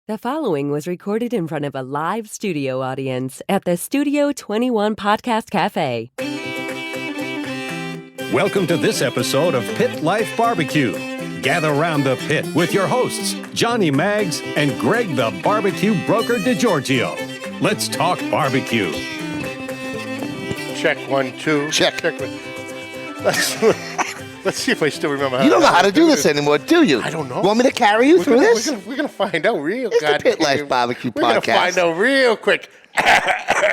The following was recorded in front of a live studio audience at the Studio 21 Podcast Café. Welcome to this episode of Pit Life BBQ. Gather round the pit with your hosts, Johnny Maggs and Greg the Barbecue Broker DiGiorgio. Let's talk barbecue. Check 1, 2. Check. Let's see if I still remember how You don't know how to do this anymore, do you? I don't know. You want me to carry you through this? We're going to find out real It's the Pit Life BBQ We're going to podcast. find out real quick.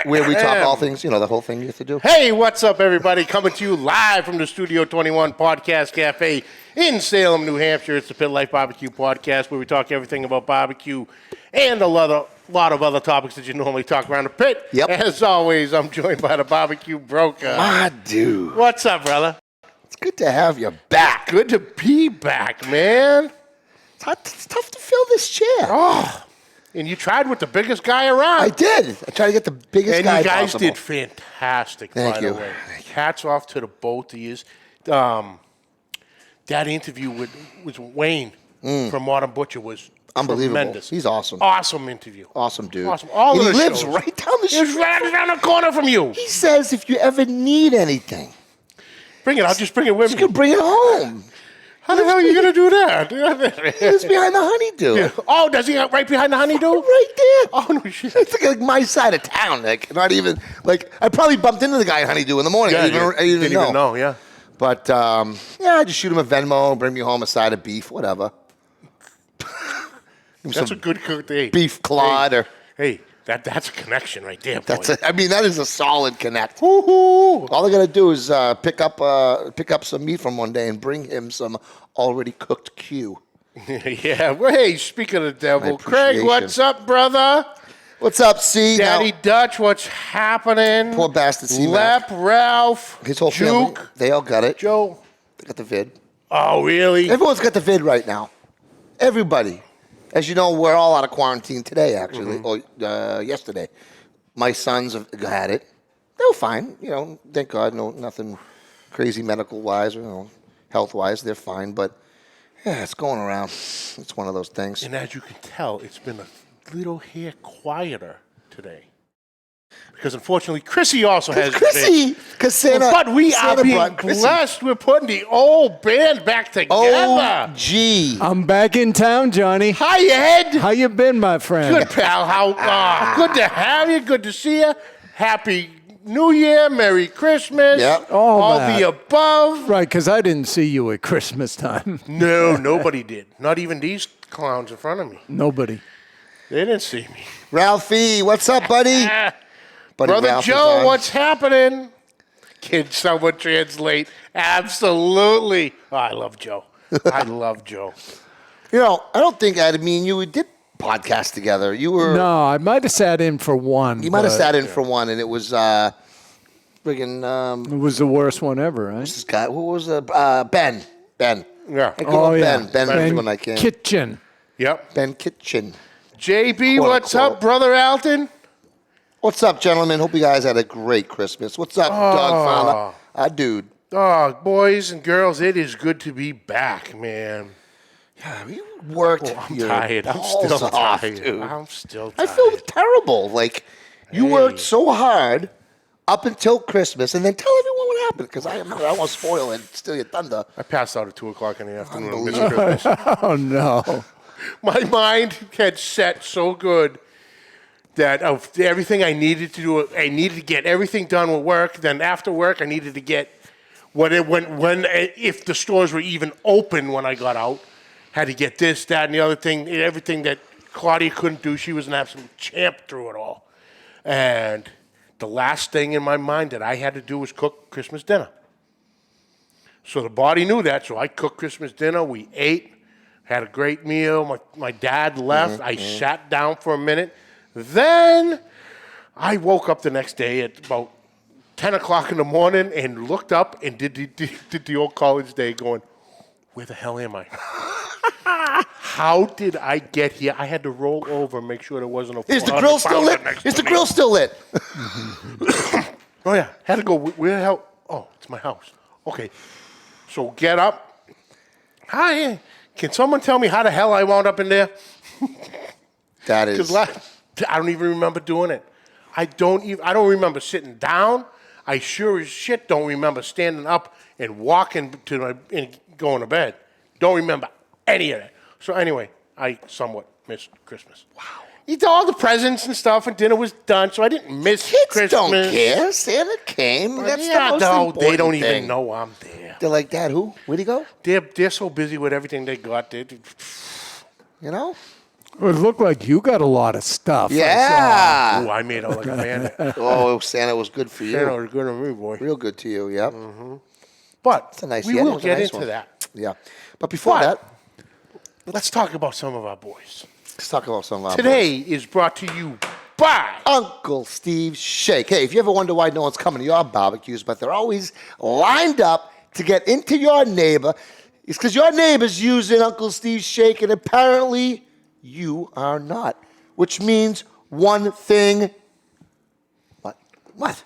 Where we talk all things, the whole thing you have to do. Hey, what's up, everybody? Coming to you live from the Studio 21 Podcast Café in Salem, New Hampshire. It's the Pit Life BBQ podcast where we talk everything about barbecue and a lot of other topics that you normally talk around the pit. Yep. As always, I'm joined by the barbecue broker. My dude. What's up, brother? It's good to have you back. Good to be back, man. It's tough to fill this chair. Oh, and you tried with the biggest guy around. I did. I tried to get the biggest guy And you guys possible. did fantastic, Thank by you. the way. Hats off to the both of you. That interview with Wayne from Modern Butcher was Unbelievable. tremendous. He's awesome. Awesome interview. Awesome dude. Awesome. All and the he lives shows. right down the He's street. right around the corner from you. He says if you ever need anything, Bring it. I'll just bring it with you me. can bring it home. How the hell are you going to do that? He lives behind the honeydew. Yeah. Oh, does he right behind the honeydew? Right there. Oh, no shit. It's like my side of town. Like, not even, I probably bumped into the guy at Honeydew in the morning. Yeah, I didn't didn't even know, yeah. But, I just shoot him a Venmo, bring me home a side of beef, whatever. That's a good cook. Hey, beef Claude or... Hey, that's a connection right there, boy. That is a solid connect. Woo-hoo. All I got to do is pick up some meat from one day and bring him some already cooked Q. Yeah. Well, hey, speaking of the devil, Craig, appreciation. what's up, brother? What's up, C? Daddy Dutch, what's happening? Poor bastard C. Lep, Ralph, His whole family, Juke, they all got it. Joe. They got the vid. Oh, really? Everyone's got the vid right now. Everybody. As you know, we're all out of quarantine today, actually, or yesterday. My sons have had it. They were fine. Thank God, nothing crazy medical-wise or health-wise. They're fine, but yeah, it's going around. It's one of those things. And as you can tell, it's been a little hair quieter today. Because unfortunately, Chrissy also has Chrissy, because Santa. But we are Santa being brought Chrissy. blessed. We're putting the old band back together. Oh, gee. I'm back in town, Johnny. Hi, Ed. How you been, my friend? Good, pal. Good to have you. Good to see you. Happy New Year. Merry Christmas. Yep. All that. the above. Right, because I didn't see you at Christmas time. No, nobody did. Not even these clowns in front of me. Nobody. They didn't see me. Ralphie, what's up, buddy? Buddy Brother Ralph is Joe, on. what's happening? Can someone translate? Absolutely. Oh, I love Joe. I love Joe. I don't think, Ed, me and you did podcast together. You were. No, I might have sat in for one. You might have but sat in for one, and it was friggin' It was the worst one ever, right? this guy. Who was Ben? Ben. Yeah. I call him yeah. Ben. Ben was when I came. Kitchen. Yep. Ben Kitchen. JB, Quote, what's unquote. up, Brother Alton? What's up, gentlemen? Hope you guys had a great Christmas. What's up, dog fella? Dude. Oh, boys and girls, it is good to be back, man. Yeah, you worked. I'm your tired. I'm balls still off, tired. dude. I'm still I tired. feel terrible. Like, you Hey. worked so hard up until Christmas, and then tell everyone what happened, because I don't want to spoil it, steal your thunder. I passed out at 2 o'clock in the afternoon. I missed Christmas. Oh, no. My mind had set so good that of everything I needed to do, I needed to get everything done with work. Then after work, I needed to get if the stores were even open when I got out, had to get this, that, and the other thing, everything that Claudia couldn't do. She was an absolute champ through it all. And the last thing in my mind that I had to do was cook Christmas dinner. So the body knew that, so I cooked Christmas dinner. We ate, had a great meal. My dad left. I sat down for a minute. Then I woke up the next day at about 10 o'clock in the morning and looked up and did the old college day going, where the hell am I? How did I get here? I had to roll over and make sure there wasn't a Is the grill still lit? Is the grill still lit? Oh, yeah. Had to go, where the hell? Oh, it's my house. Okay. So get up. Hi. Can someone tell me how the hell I wound up in there? That is. Because I don't even remember doing it. I don't remember sitting down. I sure as shit don't remember standing up and walking and going to bed. Don't remember any of that. So anyway, I somewhat missed Christmas. Wow. Eat all the presents and stuff, and dinner was done, so I didn't miss Kids Christmas. don't care. Santa came. That's the most important they don't thing. even know I'm there. They're like, Dad, who? Where'd he go? They're so busy with everything they got. You know? Well, it looked like you got a lot of stuff. Yeah. Ooh, I made out like a bandit. Oh, Santa was good for you. Santa was good on me, boy. Real good to you, yep. But It's a nice we yeah, will it was a get nice into one. that. Yeah. But before But- that, Let's talk about some of our boys. let's talk about some of our Today is brought to you by Uncle Steve's Shake. Hey, if you ever wonder why no one's coming to your barbecues, but they're always lined up to get into your neighbor, it's because your neighbor's using Uncle Steve's Shake, and apparently you are not. Which means one thing. What?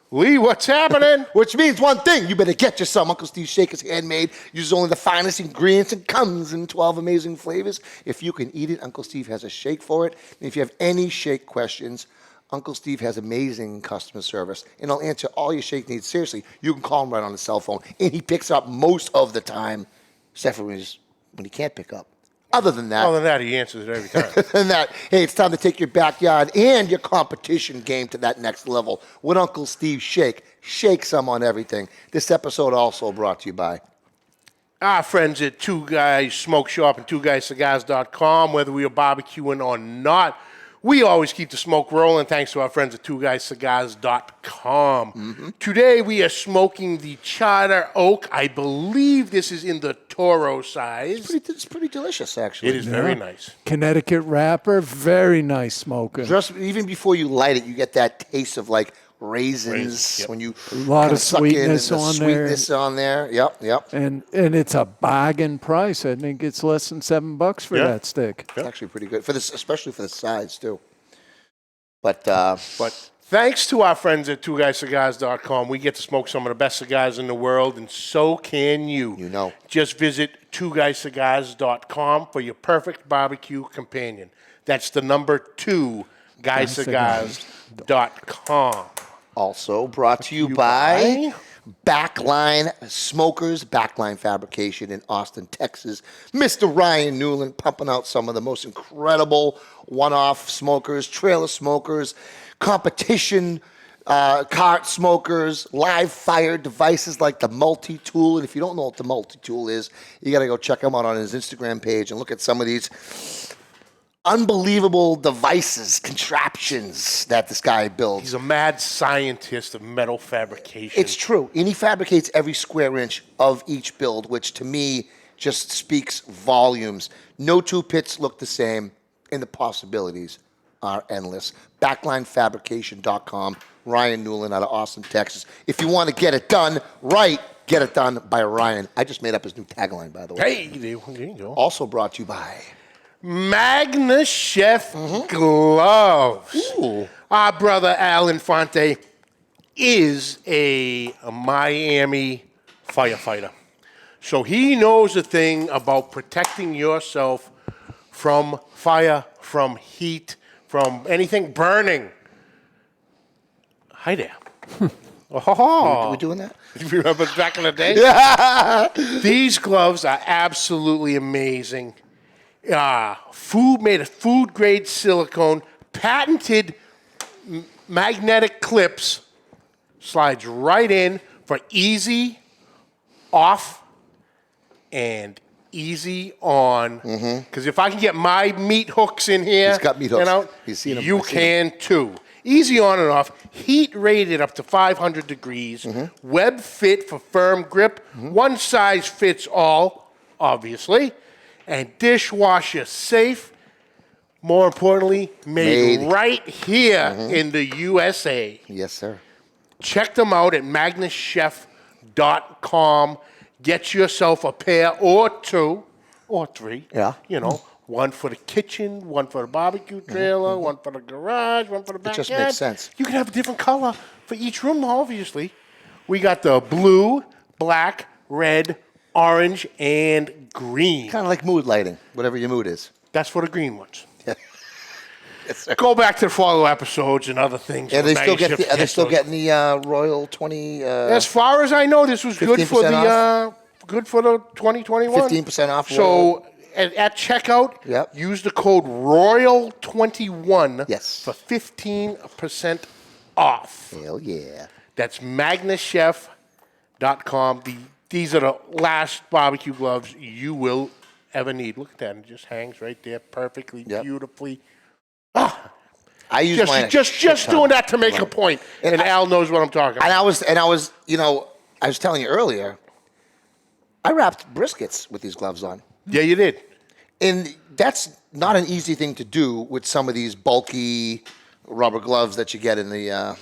Lee. What's happening? Which means one thing. You better get yourself. Uncle Steve's Shake is handmade, uses only the finest ingredients, and comes in 12 amazing flavors. If you can eat it, Uncle Steve has a shake for it. And if you have any shake questions, Uncle Steve has amazing customer service, and he'll answer all your shake needs. Seriously, you can call him right on his cell phone, and he picks up most of the time, except for when he can't pick up. Other than that, he answers it every time. and that, hey, it's time to take your backyard and your competition game to that next level with Uncle Steve's Shake. Shake some on everything. This episode also brought to you by Our friends at Two Guys Smoke Shop and TwoGuysCigars.com, whether we are barbecuing or not, we always keep the smoke rolling thanks to our friends at TwoGuysCigars.com. Today we are smoking the Charter Oak. I believe this is in the Toro size. it's pretty delicious, actually. It is very nice. Connecticut wrapper, very nice smoking. Just even before you light it, you get that taste of like raisins Yep. when you A lot kinda of suck in sweetness and the on sweetness on there. Yep. And it's a bargain price. I think it's less than $7 for Yeah. that stick. It's actually pretty good for this, especially for the sides too. But But thanks to our friends at TwoGuysCigars.com, we get to smoke some of the best cigars in the world, and so can you. You know. Just visit TwoGuysCigars.com for your perfect barbecue companion. That's the number 2, GuyCigars.com. also brought to you by Backline Smokers, Backline Fabrication in Austin, Texas. Mr. Ryan Newland pumping out some of the most incredible one-off smokers, trailer smokers, competition cart smokers, live fire devices like the multi-tool. And if you don't know what the multi-tool is, you got to go check him out on his Instagram page and look at some of these unbelievable devices, contraptions that this guy builds. He's a mad scientist of metal fabrication. It's true. And he fabricates every square inch of each build, which to me just speaks volumes. No two pits look the same, and the possibilities are endless. BacklineFabrication.com. Ryan Newland out of Austin, Texas. If you want to get it done right, get it done by Ryan. I just made up his new tagline, by the way. Hey, there you go. Also brought to you by Magna Chef gloves. Ooh. Our brother Al Infante is a Miami firefighter. So he knows a thing about protecting yourself from fire, from heat, from anything burning. Hi there. Are we doing that? You remember back in the day? These gloves are absolutely amazing. Made of food grade silicone, patented magnetic clips, slides right in for easy off and easy on. Because if I can get my meat hooks in here, He's got meat hooks. and out, He's seen 'em. you I've seen can too. Easy on and off, heat rated up to 500 degrees, web fit for firm grip, one size fits all, obviously, and dishwasher safe. More importantly, made right here in the USA. Yes, sir. Check them out at magnuschef.com. Get yourself a pair or 2 or 3. Yeah. You know, one for the kitchen, one for the barbecue trailer, one for the garage, one for the backyard. just makes sense. You can have a different color for each room, obviously. We got the blue, black, red, orange, and green. Kind of like mood lighting, whatever your mood is. That's for the green ones. Yes, sir. Go back to the follow episodes and other things. And they Now still you get ship- the, are they yes, still those- getting the Royal 20? As far as I know, this was good for 15% the good for the 2021. 15% off So at checkout, Yep. use the code Royal21 Yes. for 15% off. Hell yeah. That's magnuschef.com. These are the last barbecue gloves you will ever need. Look at that. It just hangs right there perfectly, Yep. beautifully. I use mine. a Just shit ton. doing that to make a point. And Al knows what I'm talking about. And I was, I was telling you earlier, I wrapped briskets with these gloves on. Yeah, you did. And that's not an easy thing to do with some of these bulky rubber gloves that you get in the,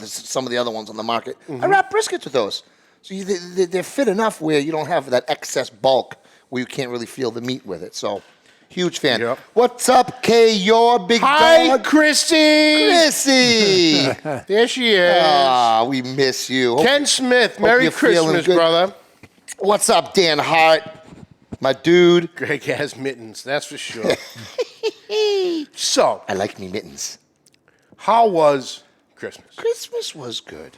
some of the other ones on the market. I wrap briskets with those. So they're fit enough where you don't have that excess bulk where you can't really feel the meat with it. So, huge fan. Yep. What's up, Kay? Your big Hi, dog? Chrissy. Chrissy! There she is. Ah, we miss you. Ken Smith, Merry you're feeling Christmas, good. brother. What's up, Dan Hart? My dude. Greg has mittens, that's for sure. So, I like me mittens. how was Christmas? Christmas was good.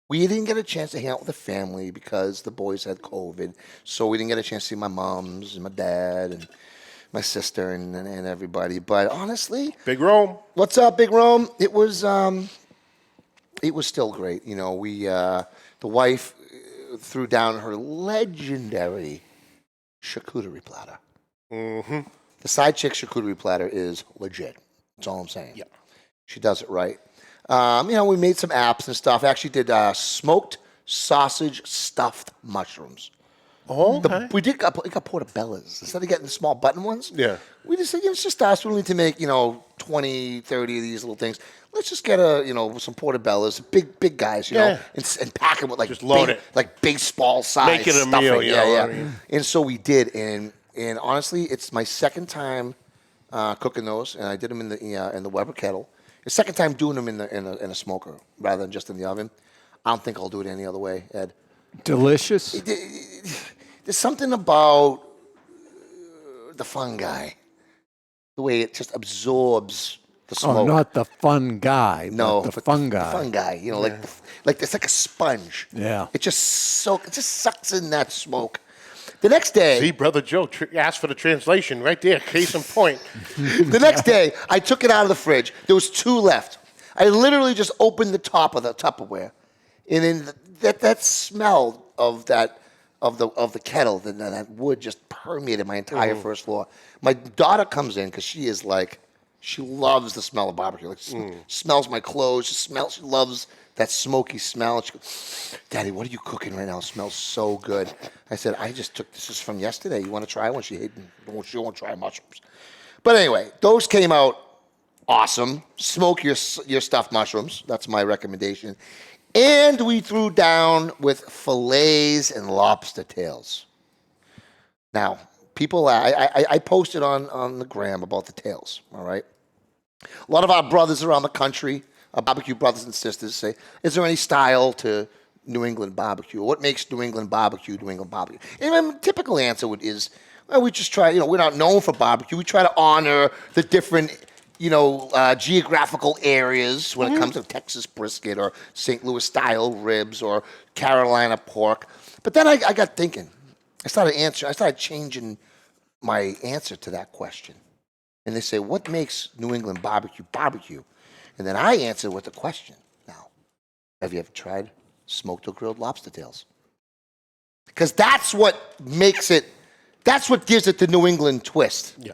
We didn't get a chance to hang out with the family because the boys had COVID. So we didn't get a chance to see my moms and my dad and my sister and everybody. But honestly, Big Rome. what's up, Big Rome? It was still great. The wife threw down her legendary charcuterie platter. Mm-hmm. The side chick charcuterie platter is legit. That's all I'm saying. Yeah. She does it right. We made some apps and stuff. Actually did smoked sausage stuffed mushrooms. Oh, okay. We got portobellas. Instead of getting the small button ones, Yeah. we just said, it's just us. We need to make, 20, 30 of these little things. Let's just get some portobellas, big guys, Yeah. and pack them with Just load big, it. like baseball size Make it a stuffing. meal, you know yeah. what I mean? And so we did, and honestly, it's my second time cooking those, and I did them in the Weber kettle. The second time doing them in a smoker rather than just in the oven. I don't think I'll do it any other way, Ed. Delicious. There's something about the fungi, the way it just absorbs the smoke. Oh, not the fun guy. No, but the but fungi. The fungi, like it's like a sponge. Yeah. It just sucks in that smoke. The next day, See, Brother Joe asked for the translation right there. Case in point. the next day, I took it out of the fridge. There was 2 left. I literally just opened the top of the Tupperware, and then that smell of the kettle, that wood just permeated my entire first floor. My daughter comes in because she loves the smell of barbecue. Like smells my clothes. She loves that smoky smell. She goes, Daddy, what are you cooking right now? It smells so good. I said, I just took this is from yesterday. You want to try one? She won't try mushrooms. But anyway, those came out awesome. Smoke your stuffed mushrooms. That's my recommendation. And we threw down with fillets and lobster tails. Now, people, I posted on the gram about the tails, all right? A lot of our brothers around the country, our barbecue brothers and sisters say, is there any style to New England barbecue? What makes New England barbecue New England barbecue? And my typical answer is, well, we just try, we're not known for barbecue. We try to honor the different, geographical areas when it comes to Texas brisket or St. Louis style ribs or Carolina pork. But then I got thinking. I started changing my answer to that question. And they say, what makes New England barbecue barbecue? And then I answer with a question. Now, have you ever tried smoked or grilled lobster tails? Because that's what makes it, that's what gives it the New England twist. Yeah.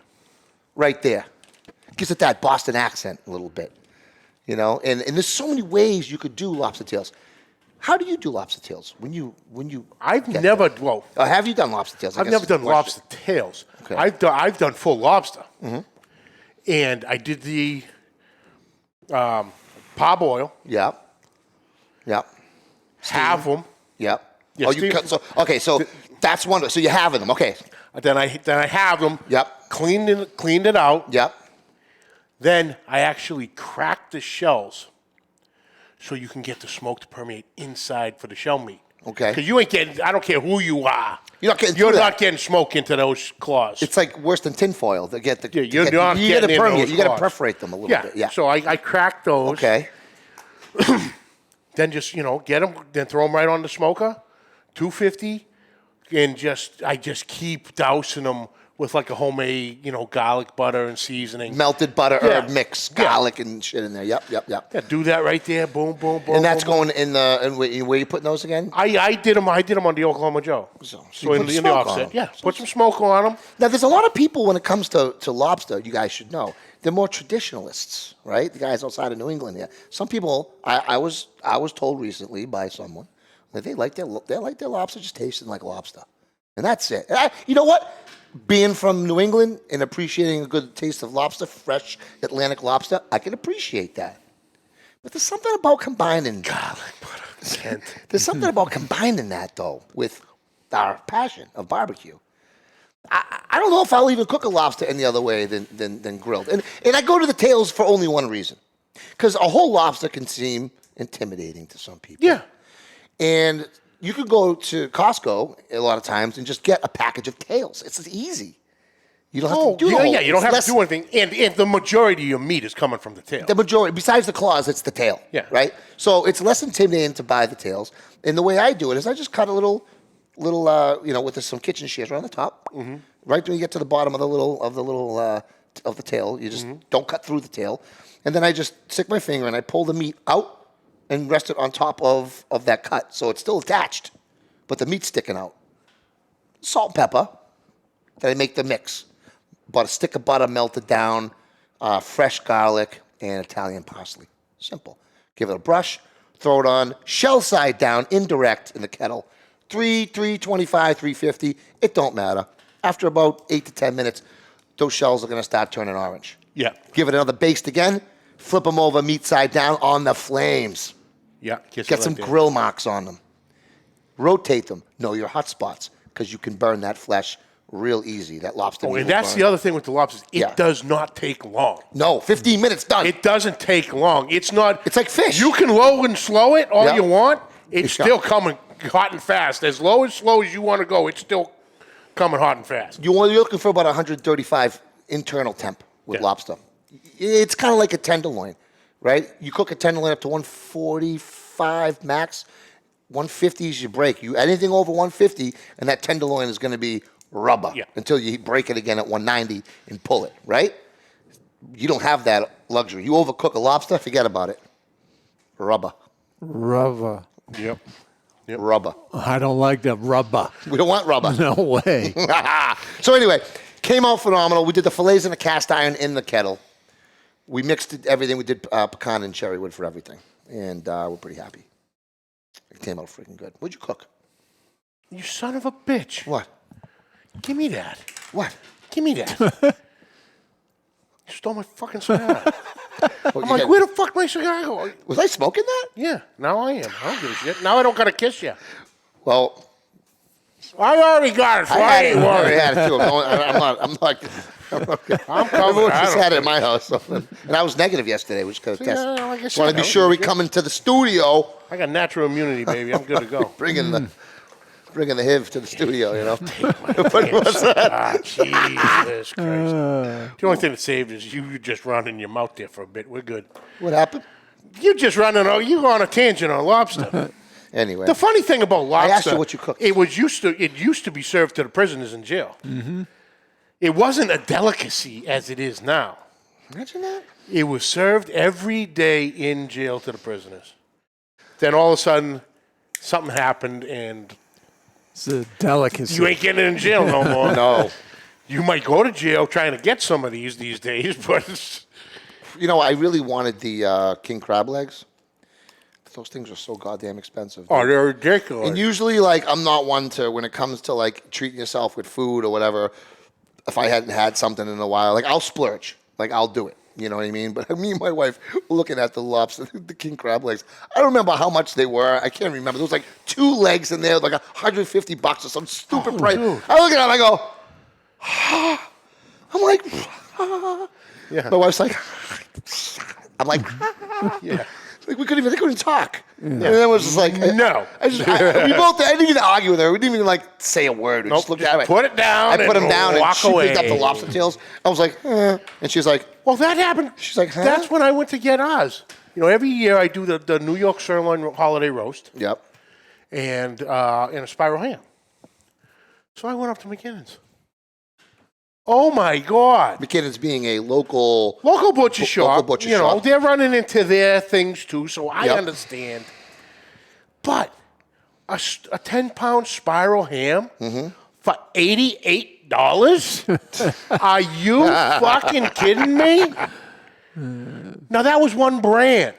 Right there. Gives it that Boston accent a little bit. And there's so many ways you could do lobster tails. How do you do lobster tails? When you I've get never, them? well, Have you done lobster tails? I I've guess never is the done question. lobster tails. Okay. I've done full lobster. And I did the parboil, Yep. halve them. Yep. Yeah, Oh, you Steve- cut, so that's one. So you're having them. Okay. Then I halve them. Yep. Cleaned it out. Yep. Then I actually cracked the shells so you can get the smoke to permeate inside for the shell meat. Okay. Because you ain't getting. I don't care who you are. You're not getting You're through not that. getting smoke into those claws. It's like worse than tinfoil to get the. Yeah, you're to get, not you getting gotta in permeate. those You got to claws. perforate them a little Yeah. bit. Yeah. So I crack those. Okay. Then just get them. Then throw them right on the smoker, 250, and I just keep dousing them with like a homemade garlic butter and seasoning. Melted butter Yeah. herb mix, Yeah. garlic and shit in there. Yep. Yeah, do that right there. Boom, boom, boom. And that's boom, boom. going in the. And where you putting those again? I did them on the Oklahoma Joe. So So you in put the smoke on offset, them. yeah. Put some smoke on them. Now, there's a lot of people when it comes to lobster, you guys should know, they're more traditionalists, right? The guys outside of New England here. Some people, I was told recently by someone that they like their lobster just tasting like lobster. And that's it. And you know what? Being from New England and appreciating a good taste of lobster, fresh Atlantic lobster, I can appreciate that. But there's something about combining garlic butter. There's something about combining that, though, with our passion of barbecue. I don't know if I'll even cook a lobster any other way than grilled. And I go to the tails for only one reason. Because a whole lobster can seem intimidating to some people. Yeah. And you could go to Costco a lot of times and just get a package of tails. It's easy. You don't have to do yeah. You don't have to do anything. And the majority of your meat is coming from the tail. The majority, besides the claws, it's the tail. Yeah. Right? So it's less intimidating to buy the tails. And the way I do it is I just cut a little, with some kitchen shears right on the top. Mm-hmm. Right when you get to the bottom of the tail, you just don't cut through the tail. And then I just stick my finger and I pull the meat out and rest it on top of that cut. So it's still attached, but the meat's sticking out. Salt and pepper. Then I make the mix. About a stick of butter melted down, fresh garlic, and Italian parsley. Simple. Give it a brush, throw it on, shell side down, indirect in the kettle. 325, 350, it don't matter. After about 8 to 10 minutes, those shells are going to start turning orange. Yeah. Give it another baste again, flip them over meat side down on the flames. Yeah. Get some grill marks on them. Rotate them. Know your hot spots because you can burn that flesh real easy. That lobster meat And will that's burn. the other thing with the lobsters. It Yeah. does not take long. No, 15 minutes, done. It doesn't take long. It's not. It's like fish. You can low and slow it all Yeah. you want. It's It's still got- coming hot and fast. As low as you want to go, it's still coming hot and fast. You're looking for about 135 internal temp with Yeah. lobster. It's kind of like a tenderloin, right? You cook a tenderloin up to 145 max. 150 is your break. You anything over 150, and that tenderloin is going to be rubber until you break it again at 190 and pull it, right? You don't have that luxury. You overcook a lobster, forget about it. Rubber. Rubber. Yep. Rubber. I don't like that rubber. We don't want rubber. No way. So anyway, came out phenomenal. We did the fillets in a cast iron in the kettle. We mixed everything. We did pecan and cherry wood for everything. And we're pretty happy. It came out freaking good. What'd you cook? You son of a bitch. What? Give me that. What? Give me that. You stole my fucking cigar. Oh, I'm like, where the fuck my cigar go? Was I smoking that? Yeah, now I am. I don't give a shit. Now I don't got to kiss you. Well, I already got it, so I ain't I already worried. had it too. I'm covered. Everyone I just don't- had it at my house. So. And I was negative yesterday, which could test. Yeah, like I said, Want to be I sure we was- come into the studio I got natural immunity, baby. I'm good to go. bringing the HIV to the studio, you know. Jesus Christ. The only thing that saved is you just running your mouth there for a bit. We're good. What happened? You just running. You go on a tangent on lobster. Anyway. The funny thing about lobster, asked you what you cooked. It used to be served to the prisoners in jail. Mm-hmm. It wasn't a delicacy as it is now. Imagine that. It was served every day in jail to the prisoners. Then all of a sudden, something happened, and It's a delicacy. you ain't getting in jail no more. No. You might go to jail trying to get some of these days, but You know, I really wanted the king crab legs. Those things are so goddamn expensive. oh, they're ridiculous. And usually, like, I'm not one to, when it comes to, like, treating yourself with food or whatever, if I hadn't had something in a while, like, I'll splurge. Like, I'll do it. You know what I mean? But me and my wife were looking at the lobster, the king crab legs. I don't remember how much they were. I can't remember. There was, like, 2 legs in there, like $150 or some stupid price. dude. I look at it and I go, I'm like, Yeah. my wife's like, I'm like, Yeah. like they couldn't talk. And then it was just like, No. we both, I didn't even argue with her. We didn't even like say a word. We just looked at it. Put it down. I put and him down and walk she away. picked up the lobster tails. I was like, and she's like, Well, that happened. She's like, huh? That's when I went to get ours. Every year I do the New York sirloin holiday roast yep. and a spiral ham. So I went up to McKinnon's. Oh my God! McKinnon's being a local butcher shop. Local butcher shop. They're running into their things too, so I Yep. understand. But a 10-pound spiral ham for $88? Are you fucking kidding me? Now that was one brand.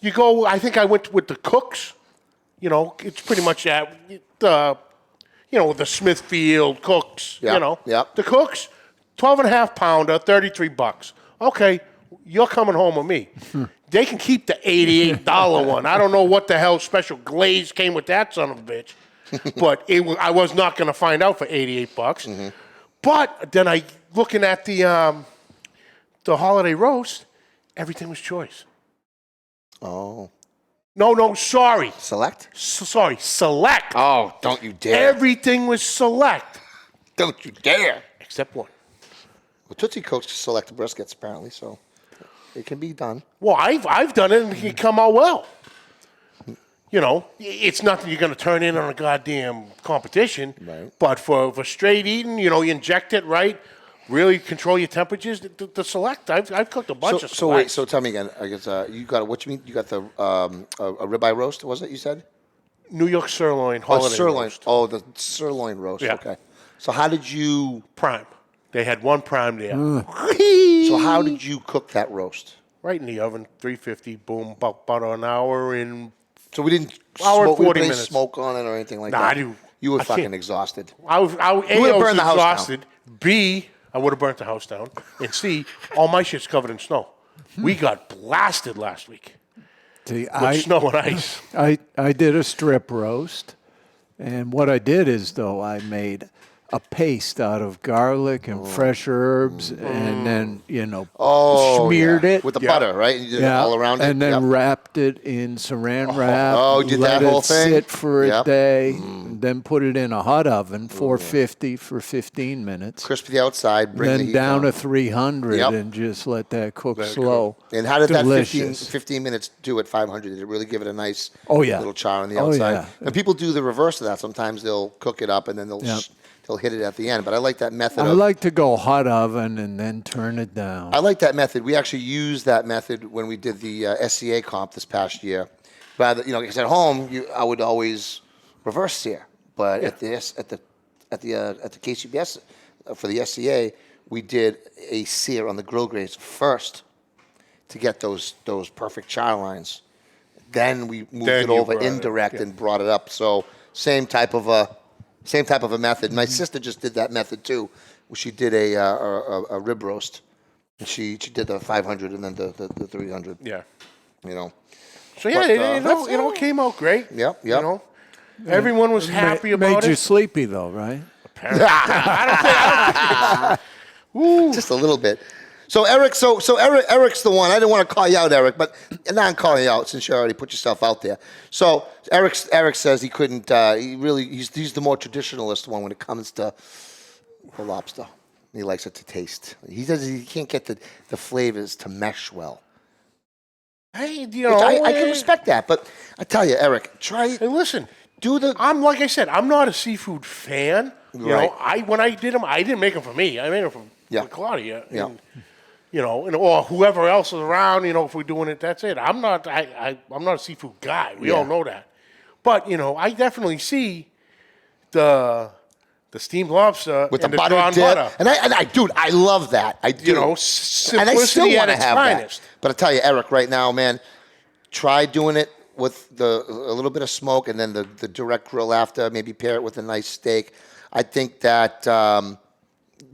You go. I think I went with the Cooks. It's pretty much that. The Smithfield Cooks, Yep. The Cooks, 12.5 pounder, $33. Okay, you're coming home with me. They can keep the $88 one. I don't know what the hell special glaze came with that son of a bitch, but I was not going to find out for $88. But then looking at the holiday roast, everything was choice. Oh. No, sorry. Select? Sorry, select. Oh, don't you dare. Everything was select. Don't you dare. Except one. Well, Tootsie Cokes select the briskets, apparently, so it can be done. Well, I've done it and it can come out well. It's nothing you're going to turn in on a goddamn competition. Right. But for straight eating, you inject it right, really control your temperatures. The select, I've cooked a bunch of So wait, selects. so tell me again. I guess you got what you mean? You got the a ribeye roast? Was it you said? New York sirloin holiday sirloin. roast. Oh, the sirloin roast. Yeah. Okay. So how did you? Prime. They had one prime there. So how did you cook that roast? Right in the oven, 350, boom, about an hour in. So we didn't Hour and smoke, we 40 didn't minutes. smoke on it or anything like Nah, that. I do. You were I fucking can't. exhausted. I was would've A, burned the house down. exhausted. B, I would have burnt the house down. And C, all my shit's covered in snow. We got blasted last week See, with snow and ice. I did a strip roast, and what I did is, though, I made a paste out of garlic and fresh herbs, and then, smeared it. with the butter, right? And you did it all around it. and then Yep. wrapped it in saran wrap. Oh, did let that whole it thing? sit for Yep. a day, and then put it in a hot oven, 450 for 15 minutes. Crispy outside, bring the Then heat down to 300 Yep. and just let that cook slow. And how did Delicious. that 15 minutes do at 500? Did it really give it a nice Oh, yeah. little char on the Oh, outside? yeah. And people do the reverse of that. Sometimes they'll cook it up and then they'll hit it at the end. But I like that method. I like to go hot oven and then turn it down. I like that method. We actually used that method when we did the SCA comp this past year. Rather, because at home I would always reverse sear, but at the KCBS for the SCA, we did a sear on the grill grates first to get those perfect char lines. Then we moved Then it you over brought it, indirect yeah. and brought it up. So same type of a method. My sister just did that method too. She did a rib roast, and she did the 500 and then the 300. Yeah. So yeah, But, it came out great. Yep. Everyone was happy about Made you it. sleepy, though, right? Just a little bit. So Eric, Eric's the one. I didn't want to call you out, Eric, but now I'm calling you out since you already put yourself out there. So Eric says he couldn't. He's the more traditionalist one when it comes to the lobster. He likes it to taste. He says he can't get the flavors to mesh well. Hey, Which I can respect that, but I tell you, Eric, try it. Hey, listen. I'm like I said, I'm not a seafood fan. Right. When I did them, I didn't make them for me. I made them for Claudia. Yeah. And, or whoever else is around. If we're doing it, that's it. I'm not a seafood guy. We all know that. But I definitely see the steamed lobster with and the the butter drawn dip, butter. and I, dude, I love that. I do. And I Simplicity still at want to its have finest. that. But I tell you, Eric, right now, man, try doing it with a little bit of smoke and then the direct grill after. Maybe pair it with a nice steak. I think that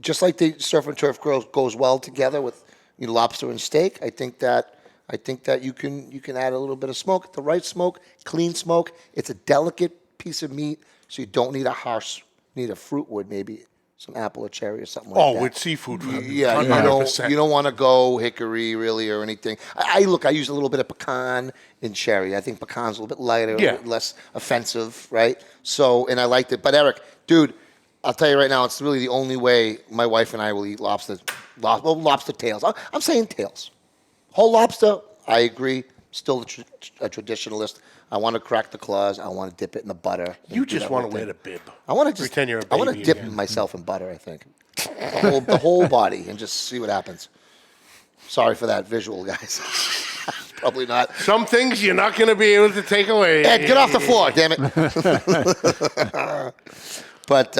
just like the surf and turf grill goes well together with lobster and steak. I think that you can add a little bit of smoke, the right smoke, clean smoke. It's a delicate piece of meat, so you don't need a harsh. You need a fruit wood maybe some apple or cherry or something like that. Oh, with seafood. Yeah, 100%. you don't want to go hickory really or anything. I use a little bit of pecan in cherry. I think pecan's a little bit lighter, a little less offensive, right? So, and I liked it. But Eric, dude, I'll tell you right now, it's really the only way my wife and I will eat lobster tails. I'm saying tails. Whole lobster, I agree. Still a traditionalist. I want to crack the claws. I want to dip it in the butter. You just want to wear the bib. I want to pretend you're a baby. I want to dip myself in butter, I think. The whole body and just see what happens. Sorry for that visual, guys. Probably not. Some things you're not going to be able to take away. Ed, get off the floor, damn it. But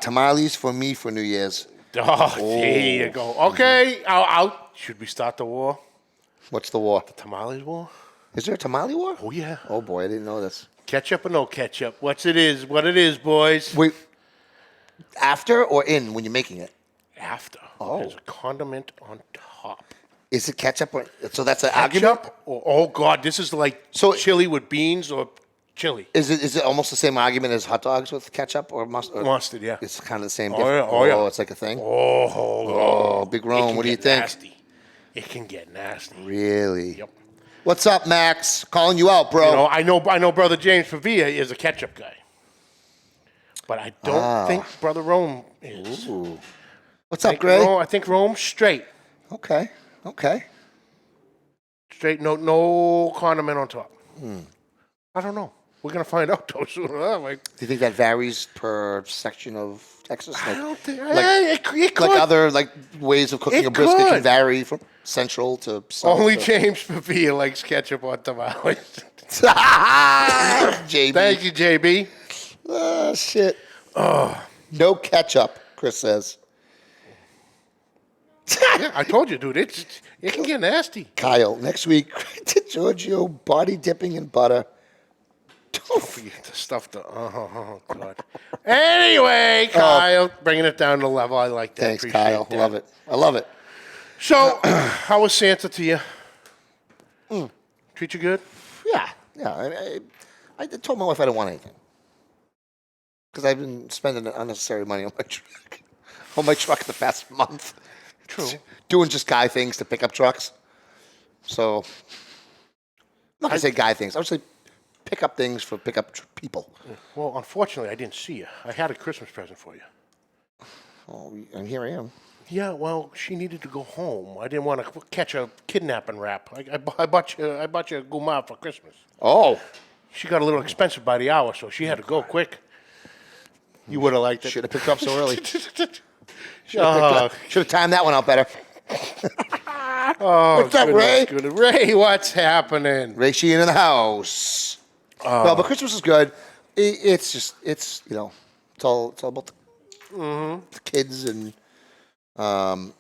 tamales for me for New Year's. Oh, there you go. Okay, out. Should we start the war? What's the war? The tamales war? Is there a tamale war? Oh, yeah. Oh, boy, I didn't know this. Ketchup or no ketchup? What it is, boys. Wait, after or in when you're making it? After. Oh. There's a condiment on top. Is it ketchup? So that's an argument? Ketchup? Oh, God, this is like chili with beans or chili. Is it almost the same argument as hot dogs with ketchup or mustard? Mustard, yeah. It's kind of the same. Oh, yeah. It's like a thing? Oh, Big Rome, what do you think? Nasty. It can get nasty. Really? Yep. What's up, Max? Calling you out, bro. You know, I know Brother James Pavia is a ketchup guy. But I don't think Brother Rome is. Ooh. What's up, Greg? I think Rome's straight. Okay. Straight, no condiment on top. I don't know. We're going to find out, though, soon enough. Do you think that varies per section of Texas? I don't think... It could. Like other ways of cooking a brisket can vary from central to south. Only James Pavia likes ketchup on tamales. JB. Thank you, JB. Oh, shit. No ketchup, Chris says. I told you, dude. It can get nasty. Kyle, next week, Giorgio body dipping in butter. Don't forget the stuff. Oh, God. Anyway, Kyle, bringing it down to the level. I like that. Thanks, Appreciate Kyle. that. Love it. I love it. So, how was Santa to you? Treat you good? Yeah. I told my wife I don't want anything because I've been spending unnecessary money on my truck the past month. True. Doing just guy things to pick up trucks. So, I'm not going to say guy things. I would say pick up things for pick up people. Well, unfortunately, I didn't see you. I had a Christmas present for you. Oh, and here I am. Yeah, well, she needed to go home. I didn't want to catch a kidnapping rap. I bought you a guma for Christmas. Oh. She got a little expensive by the hour, so she had to go quick. You would have liked it. Should have picked up so early. Should have timed that one out better. What's up, Ray? Ray, what's happening? Ray Sheehan in the house. Well, but Christmas is good. It's all about the kids and I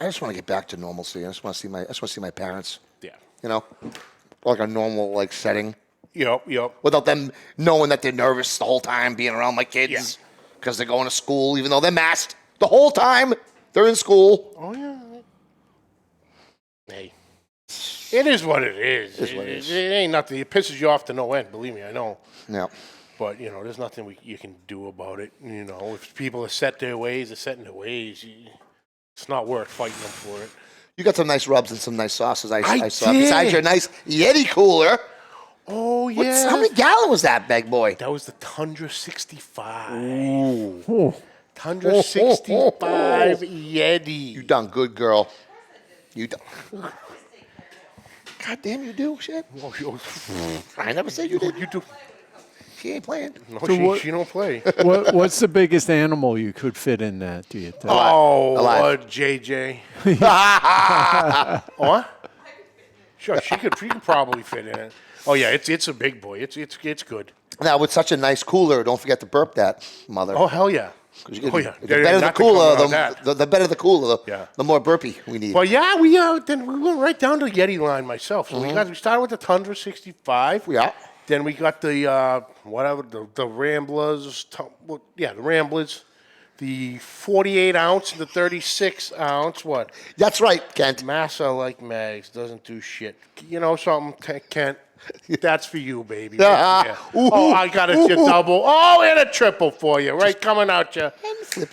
just want to get back to normalcy. I just want to see my parents. Yeah. Like a normal setting. Yep. Without them knowing that they're nervous the whole time being around my kids because they're going to school, even though they're masked the whole time they're in school. Oh yeah. Hey, it is what it is. It ain't nothing. It pisses you off to no end. Believe me, I know. Yeah. But there's nothing you can do about it. If people are set their ways, they're set in their ways. It's not worth fighting them for it. You got some nice rubs and some nice sauces. I saw did. besides your nice Yeti cooler. Oh yeah. How many gallon was that, big boy? That was the Tundra 65. Ooh. Tundra 65 Yeti. You done good, girl. You done. God damn, you do shit. I never said you did. You do. She ain't playing. No, she don't play. What's the biggest animal you could fit in that, do you think? Alive. JJ. What? Sure, she could probably fit in it. Oh yeah, it's a big boy. It's good. Now with such a nice cooler, don't forget to burp that, mother. Oh hell yeah. The better the cooler, the better the cooler, the more burpee we need. Well, yeah, then we went right down to the Yeti line myself. So we started with the Tundra 65. Yeah. Then we got the the Ramblers. The Ramblers. the 48 ounce and the 36 ounce. What? That's right, Kent. Massa like Mags doesn't do shit. You know something, Kent? That's for you, baby. Right. Oh, I got a double. Oh, and a triple for you. Right, coming out you.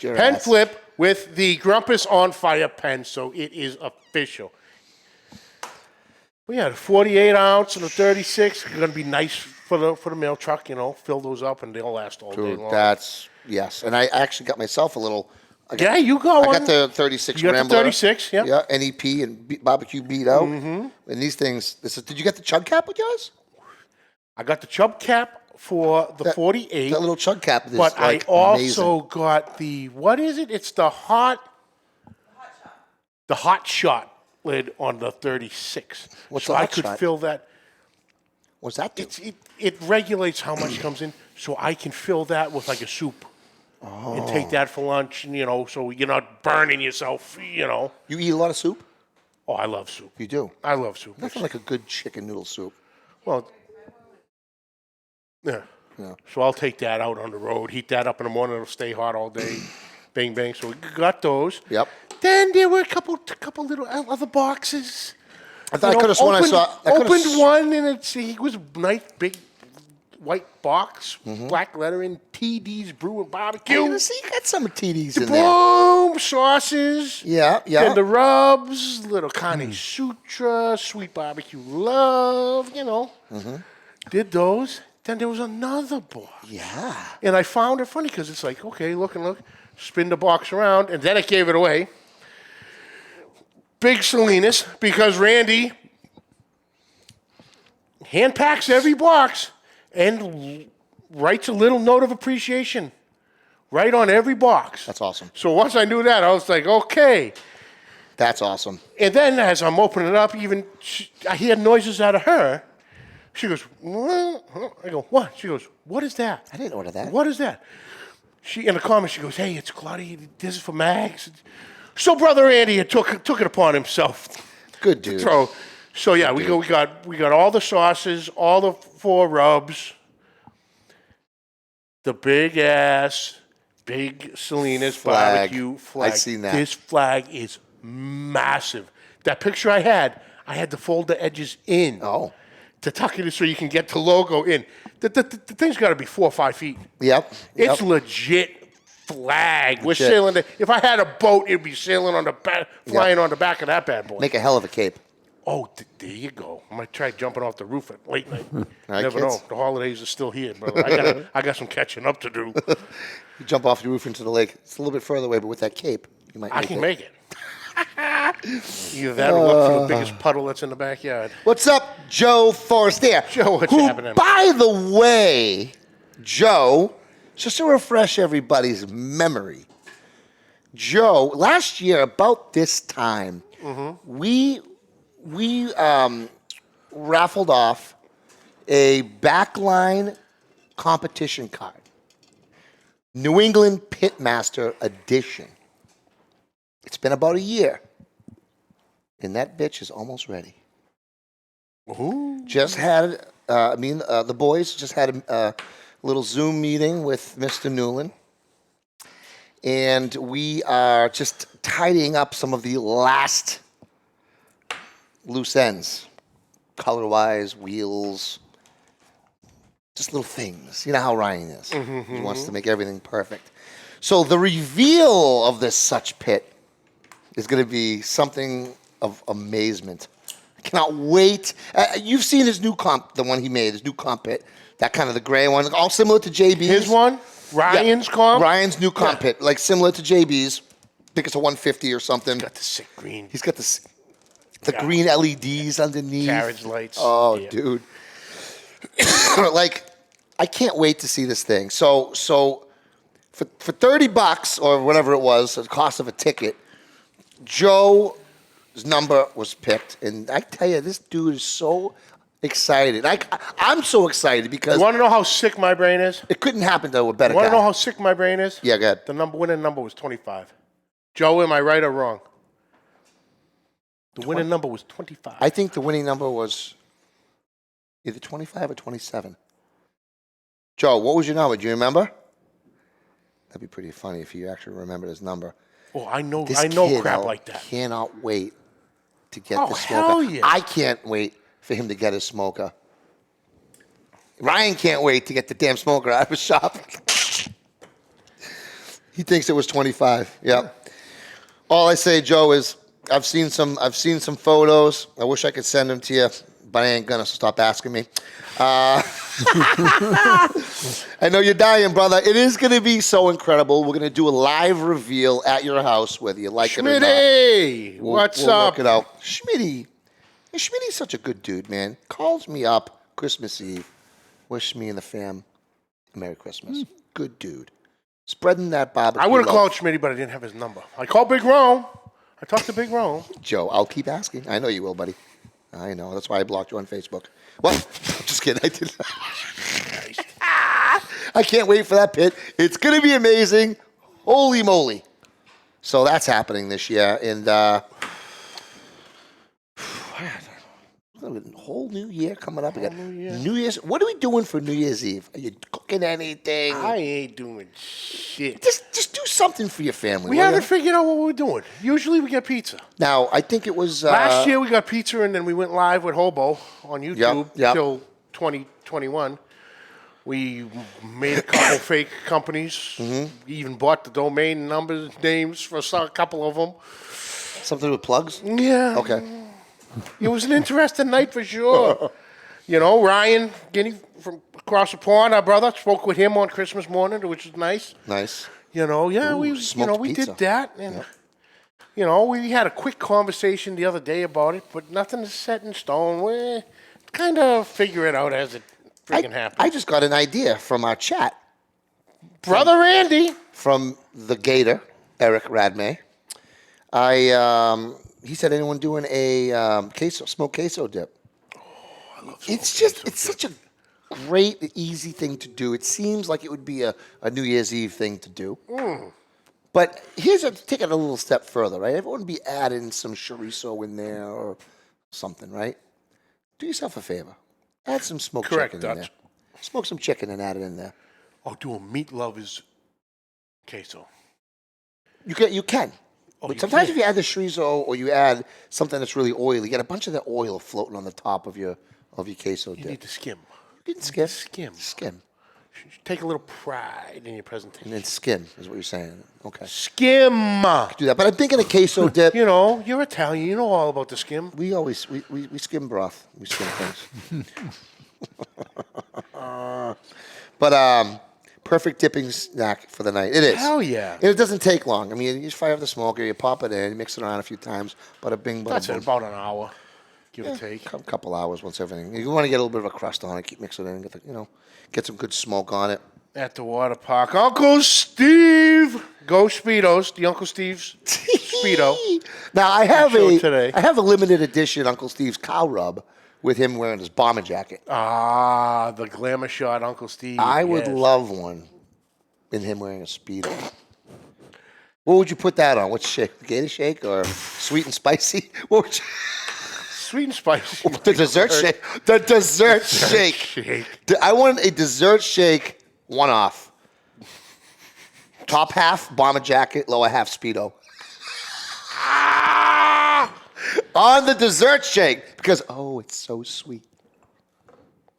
Pen flip with the Grumpus on Fire pen, so it is official. Well, yeah, the 48 ounce and the 36 are going to be nice for the mail truck, fill those up and they'll last all day long. Yes. And I actually got myself a little. You got one. I got the 36 You got Rambler. the 36, yeah. Yeah, NEP and barbecue beat out. Mm-hmm. And these things, did you get the chug cap with yours? I got the chub cap for the 48. That little chug cap is but like I also amazing. got the, what is it? It's the hot shot lid on the 36. What's so the I hot could shot? fill that. What's that do? It regulates how much comes in, so I can fill that with like a soup. And take that for lunch, so you're not burning yourself, You eat a lot of soup? Oh, I love soup. You do? I love soup. Nothing like a good chicken noodle soup. Well, yeah. So I'll take that out on the road, heat that up in the morning, it'll stay hot all day. Bang, bang. So we got those. Yep. Then there were a couple little other boxes. I thought I could have sworn I saw. Opened one, and it was a nice big white box, black lettering, TD's Brew and Barbecue. You got some TDs in there. Boom, sauces. Yeah. Then the rubs, little Carne Sutra, sweet barbecue love, Did those. Then there was another box. Yeah. And I found it funny because it's like, okay, look, spin the box around, and then it gave it away. Big Salinas, because Randy hand packs every box and writes a little note of appreciation right on every box. That's awesome. So once I knew that, I was like, okay. That's awesome. And then as I'm opening it up, I hear noises out of her. She goes, what? I go, what? She goes, what is that? I didn't order that. What is that? She in the comments, she goes, hey, it's Claudia. This is for Mags. So Brother Andy took it upon himself. Good dude. So yeah, we got all the sauces, all the 4 rubs, the big Salinas barbecue flag. I seen that. This flag is massive. That picture I had to fold the edges in. Oh. To tuck it in so you can get the logo in. The thing's got to be 4 or 5 feet. Yep. It's legit flag. We're sailing. If I had a boat, it'd be sailing on the back, flying on the back of that bad boy. Make a hell of a cape. Oh, there you go. I might try jumping off the roof at late night. Right, Never kids? know. The holidays are still here, brother. I got some catching up to do. You jump off the roof into the lake. It's a little bit further away, but with that cape, you might. I can make it. Either that or look for the biggest puddle that's in the backyard. What's up, Joe Forestier? Joe, what's happening? By the way, Joe, just to refresh everybody's memory, Joe, last year about this time, we raffled off a backline competition card, New England Pitmaster Edition. It's been about a year, and that bitch is almost ready. Ooh. Just had, the boys just had a little Zoom meeting with Mr. Newland, and we are just tidying up some of the last loose ends, color-wise, wheels, just little things. You know how Ryan is. He wants to make everything perfect. So the reveal of this such pit is going to be something of amazement. I cannot wait. You've seen his new comp, the one he made, his new comp pit, that kind of the gray one, all similar to JB's. His one? Ryan's comp? Ryan's new comp pit, like similar to JB's. I think it's a 150 or something. Got the sick green. He's got the green LEDs underneath. Carriage lights. Oh, dude. Like, I can't wait to see this thing. So for $30 or whatever it was, the cost of a ticket, Joe's number was picked, and I tell you, this dude is so excited. I'm so excited because You want to know how sick my brain is? it couldn't happen to a better You want guy. to know how sick my brain is? Yeah, go ahead. The winning number was 25. Joe, am I right or wrong? The winning number was 25. I think the winning number was either 25 or 27. Joe, what was your number? Do you remember? That'd be pretty funny if you actually remembered his number. Oh, I know This crap kid, like that. Cannot wait to get Oh, the smoker. hell yeah. I can't wait for him to get his smoker. Ryan can't wait to get the damn smoker out of his shop. He thinks it was 25. Yep. All I say, Joe, is I've seen some photos. I wish I could send them to you, but I ain't gonna. So stop asking me. I know you're dying, brother. It is going to be so incredible. We're going to do a live reveal at your house, whether you like it or not. Schmitty, what's we'll up? Work it out. Schmitty. Hey, Schmitty's such a good dude, man. Calls me up Christmas Eve. Wish me and the fam a Merry Christmas. Good dude. Spreading that barbecue. I would have love. called Schmitty, but I didn't have his number. I called Big Rome. I talked to Big Rome. Joe, I'll keep asking. I know you will, buddy. I know. That's why I blocked you on Facebook. What? I'm just kidding. I didn't. I can't wait for that pit. It's going to be amazing. Holy moly. So that's happening this year. And whole new year coming up. New Year's. What are we doing for New Year's Eve? Are you cooking anything? I ain't doing shit. Just do something for your family. We haven't figured out what we're doing. Usually we get pizza. Now, I think it was... Last year we got pizza, and then we went live with Hobo on YouTube Yep. till 2021. We made a couple fake companies. We even bought the domain names for a couple of them. Something with plugs? Yeah. Okay. It was an interesting night for sure. You know, Ryan Guinea from across the pond, our brother, spoke with him on Christmas morning, which was nice. Nice. You know, yeah, we smoked we pizza. did that, and you know, we had a quick conversation the other day about it, but nothing is set in stone. We kind of figure it out as it freaking happens. I just got an idea from our chat. Brother Randy From the Gator, Eric Radmay. He said, anyone doing a smoked queso dip? Oh, I love it's such a great, easy thing to do. It seems like it would be a New Year's Eve thing to do. But take it a little step further, right? Everyone be adding some chorizo in there or something, right? Do yourself a favor. Add some smoked chicken in there. Smoke some chicken and add it in there. Oh, do a meat lovers queso. You can. Oh, But you sometimes can. if you add the chorizo or you add something that's really oily, you get a bunch of that oil floating on the top of your queso You dip. need to skim. You can skim. Skim. Take a little pride in your presentation. And then skim is what you're saying. Okay. Skim. Do that. But I'm thinking a queso dip. You know, you're Italian. You know all about the skim. We always we skim broth. We skim things. But perfect dipping snack for the night. It is. Hell yeah. And it doesn't take long. I mean, you just fire up the smoker, you pop it in, you mix it around a few times. Bada bing, bada That's boom. it, about an hour, give or take. A couple hours once everything. You want to get a little bit of a crust on it. Keep mixing it in. Get some good smoke on it. At the water park, Uncle Steve. Go Speedos, the Uncle Steve's Speedo. Now I have today. I have a limited edition Uncle Steve's cow rub with him wearing his bomber jacket. Ah, the glamour shot, Uncle Steve. I would yes. love one in him wearing a Speedo. What would you put that on? What shake? The Gator shake or sweet and spicy? What would you? Sweet and spicy. The dessert shake. The dessert shake. I want a dessert shake, one off. Top half bomber jacket, lower half Speedo. On the dessert shake because it's so sweet.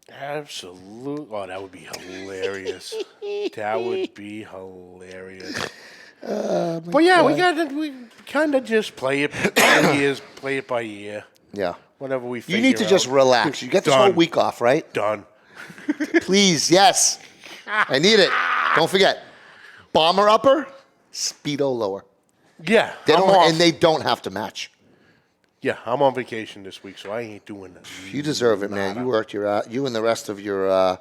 Absolutely. Oh, that would be hilarious. That would be hilarious. But yeah, we kind of just play it by year. Yeah. Whenever we figure You need to just out. relax. You get this whole week off, right? Done. Please, yes. I need it. Don't forget. Bomber upper, Speedo lower. Yeah. They I'm don't, off. and they don't have to match. Yeah, I'm on vacation this week, so I ain't doing that. You deserve it, man. You worked you and the rest of your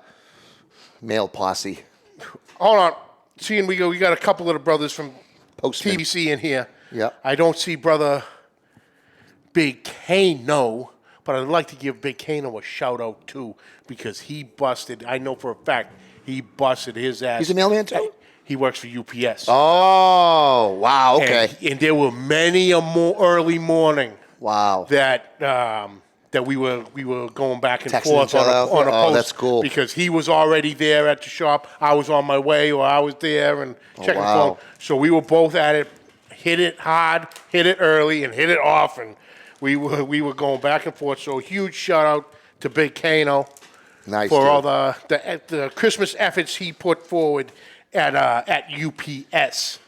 male posse. Hold on. Seeing we got a couple of the brothers from Postman. TBC in here. Yep. I don't see brother Big Kano, but I'd like to give Big Kano a shout out too because he busted. I know for a fact he busted his ass. He's a mailman too? He works for UPS. Oh, wow. Okay. And there were many a early morning Wow. that that we were going back and Texting forth each other on a out. Oh, post. that's cool. Because he was already there at the shop. I was on my way, or I was there and checking wow. the phone. So we were both at it. Hit it hard, hit it early, and hit it often. We were going back and forth. So huge shout out to Big Kano for all the Christmas efforts he put forward at UPS.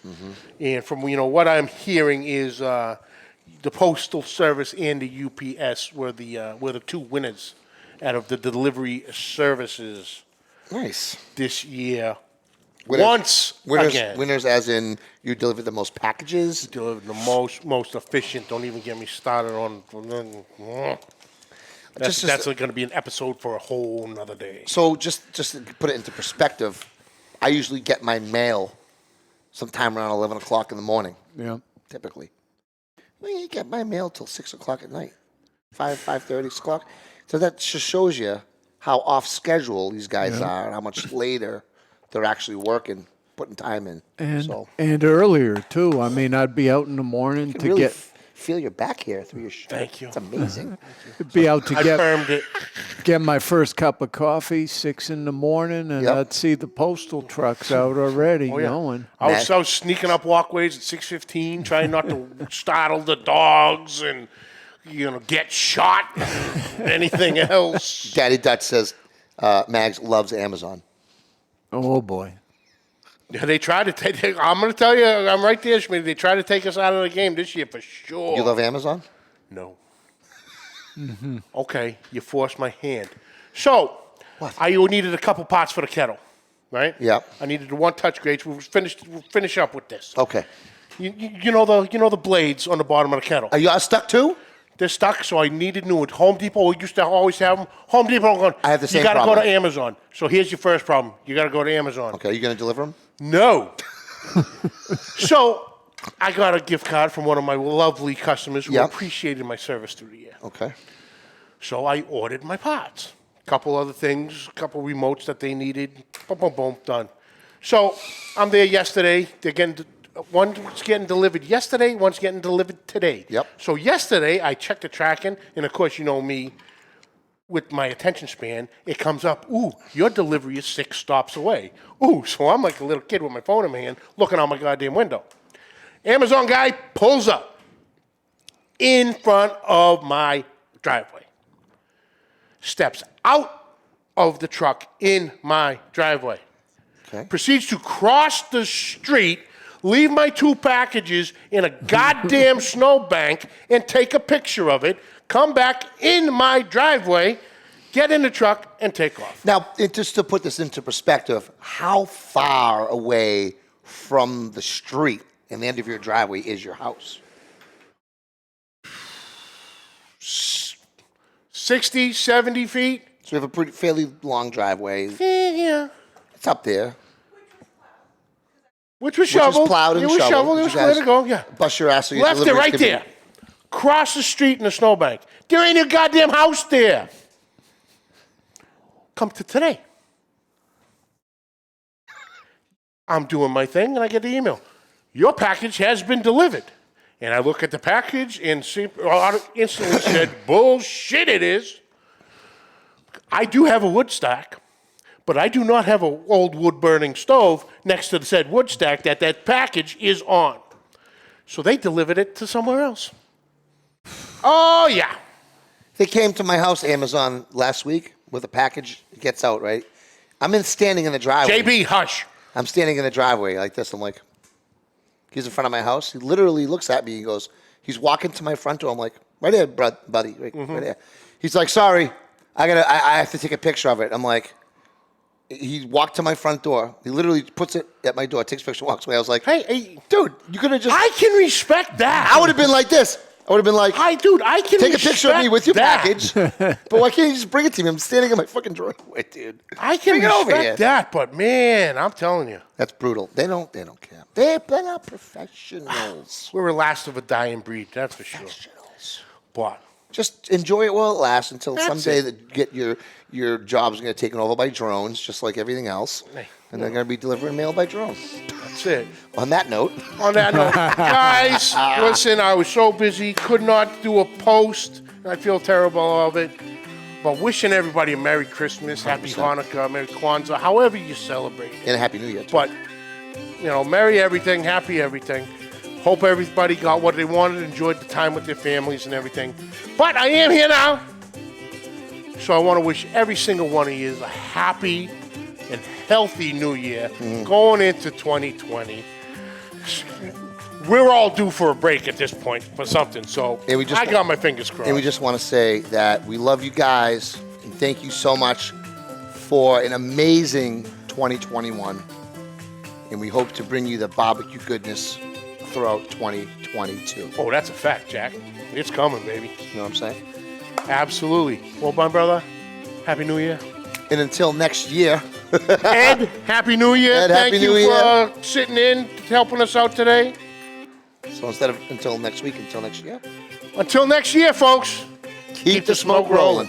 And from what I'm hearing is the Postal Service and the UPS were the two winners out of the delivery services. Nice. This year. Winners Again. Winners as in you delivered the most packages? Delivered the most efficient. Don't even get me started on. That's going to be an episode for a whole nother day. So just to put it into perspective, I usually get my mail sometime around 11 o'clock in the morning. Yeah. Typically. I mean, you get my mail till 6 o'clock at night. 5:30, 6 o'clock. So that just shows you how off schedule these guys are and how much later they're actually working, putting time in. And earlier, too. I mean, I'd be out in the morning to really get... feel your back hair through your shirt. Thank you. It's amazing. be out to I firmed it. get my first cup of coffee, 6 in the morning, and Yep. I'd see the postal trucks out already Oh, yeah. going. I was sneaking up walkways at 6:15, trying not to startle the dogs and get shot. Anything else? Daddy Dutch says Mags loves Amazon. Oh, boy. Yeah, they tried to take. I'm going to tell you, I'm right there, Schmidt. They tried to take us out of the game this year for sure. You love Amazon? No. Okay, you forced my hand. So, I needed a couple pots for the kettle, right? Yeah. I needed the one-touch grates. We'll finish up with this. Okay. You know the blades on the bottom of the kettle. Are you stuck too? They're stuck, so I needed new ones. Home Depot, we used to always have them. Home Depot, going, I have the same you got to go problem. to Amazon. So here's your first problem. You got to go to Amazon. Okay, are you going to deliver them? No. So I got a gift card from one of my lovely customers who appreciated my service through the year. Okay. So I ordered my pots. A couple other things, a couple remotes that they needed. Boom, boom, boom, done. So I'm there yesterday. One's getting delivered yesterday, one's getting delivered today. Yep. So yesterday, I checked the tracking, and of course, you know me, with my attention span, it comes up, ooh, your delivery is 6 stops away. Ooh, so I'm like a little kid with my phone in my hand, looking out my goddamn window. Amazon guy pulls up in front of my driveway. Steps out of the truck in my driveway. Okay. Proceeds to cross the street, leave my 2 packages in a goddamn snowbank, and take a picture of it, come back in my driveway, get in the truck, and take off. Now, just to put this into perspective, how far away from the street and the end of your driveway is your house? 60, 70 feet? So you have a fairly long driveway. Yeah. It's up there. Which was shoveled. plowed and it was shoveled. shoveled. It You was guys way to go, yeah. Bust your ass so your Left it deliveries right can be- there. Cross the street in the snowbank. There ain't a goddamn house there. Come to today. I'm doing my thing, and I get the email. Your package has been delivered. And I look at the package and instantly said, bullshit it is. I do have a wood stack, but I do not have an old wood-burning stove next to the said wood stack that package is on. So they delivered it to somewhere else. Oh, yeah. They came to my house, Amazon, last week with a package. It gets out, right? I'm standing in the driveway. JB, hush. I'm standing in the driveway like this. I'm like, he's in front of my house. He literally looks at me. He goes, he's walking to my front door. I'm like, right here, buddy, right here. He's like, sorry, I have to take a picture of it. I'm like, he walked to my front door. He literally puts it at my door, takes a picture, walks away. I was like, Hey, dude, you could have just. I can respect that. I would have been like this. I would have been like, I can take a picture of me with your that. package. But why can't you just bring it to me? I'm standing in my fucking driveway, dude. I can Bring it over here. respect that, but man, I'm telling you. That's brutal. They don't care. They're not professionals. We're the last of a dying breed, that's for sure. Professionals. But Just enjoy it while it lasts until That's someday it. that get your job's going to get taken over by drones, just like everything else. Hey. And they're going to be delivering mail by drone. that's it. On that note, On that note, guys, listen, I was so busy, could not do a post I feel terrible of it. But wishing everybody a Merry Christmas, Happy 100%. Hanukkah, Merry Kwanzaa, however you celebrate. And a Happy New Year, too. But, Merry everything, happy everything. Hope everybody got what they wanted, enjoyed the time with their families and everything. But I am here now. So I want to wish every single one of you a happy and healthy New Year going into 2020. We're all due for a break at this point for something, so I got my fingers crossed. And we just want to say that we love you guys, and thank you so much for an amazing 2021. And we hope to bring you the barbecue goodness throughout 2022. Oh, that's a fact, Jack. It's coming, baby. You know what I'm saying? Absolutely. Well, my brother, Happy New Year. And until next year. Ed, Happy New Year. Ed, Thank Happy you New Year. for sitting in, helping us out today. So instead of until next week, until next year. Until next year, folks. Keep the smoke rolling.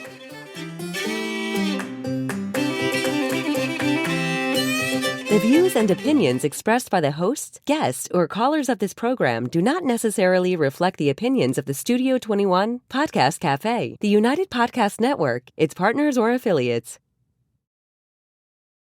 The views and opinions expressed by the hosts, guests, or callers of this program do not necessarily reflect the opinions of the Studio 21 Podcast Café, the United Podcast Network, its partners, or affiliates.